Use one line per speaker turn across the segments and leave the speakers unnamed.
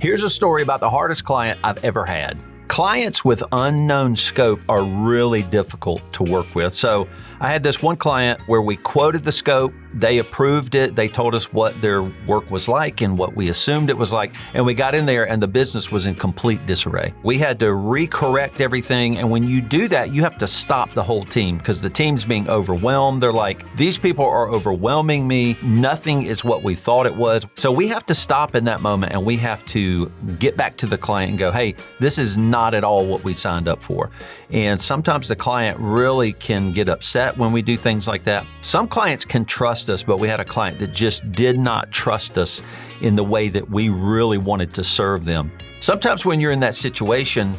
Here's a story about the hardest client I've ever had. Clients with unknown scope are really difficult to work with. So I had this one client where we quoted the scope, they approved it, they told us what their work was like and what we assumed it was like, and we got in there and the business was in complete disarray. We had to recorrect everything, and when you do that, you have to stop the whole team because the team's being overwhelmed. They're like, these people are overwhelming me, nothing is what we thought it was. So we have to stop in that moment and we have to get back to the client and go, hey, this is not at all what we signed up for. And sometimes the client really can get upset when we do things like that. Some clients can trust us, but we had a client that just did not trust us in the way that we really wanted to serve them. Sometimes when you're in that situation,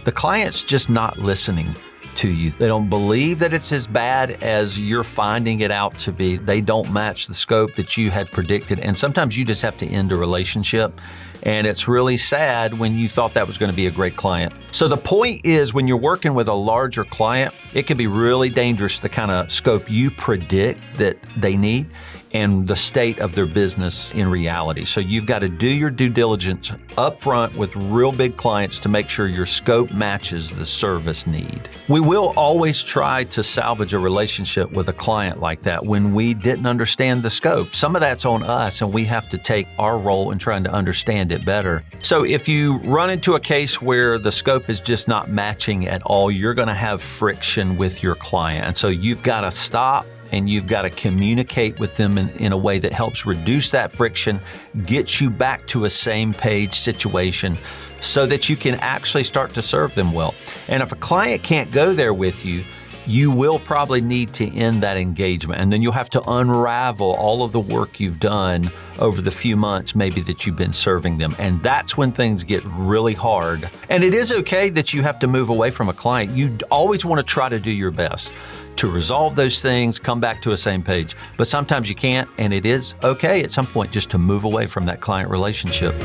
the client's just not listening to you. They don't believe that it's as bad as you're finding it out to be. They don't match the scope that you had predicted. And sometimes you just have to end a relationship. And it's really sad when you thought that was going to be a great client. So the point is, when you're working with a larger client, it can be really dangerous, the kind of scope you predict that they need and the state of their business in reality. So you've got to do your due diligence up front with real big clients to make sure your scope matches the service need. We will always try to salvage a relationship with a client like that when we didn't understand the scope. Some of that's on us, and we have to take our role in trying to understand it better. So if you run into a case where the scope is just not matching at all, you're going to have friction with your client. And so you've got to stop and you've got to communicate with them in a way that helps reduce that friction, get you back to a same page situation so that you can actually start to serve them well. And if a client can't go there with you, you will probably need to end that engagement. And then you'll have to unravel all of the work you've done over the few months maybe that you've been serving them. And that's when things get really hard. And it is okay that you have to move away from a client. You always want to try to do your best to resolve those things, come back to a same page. But sometimes you can't, and it is okay at some point just to move away from that client relationship.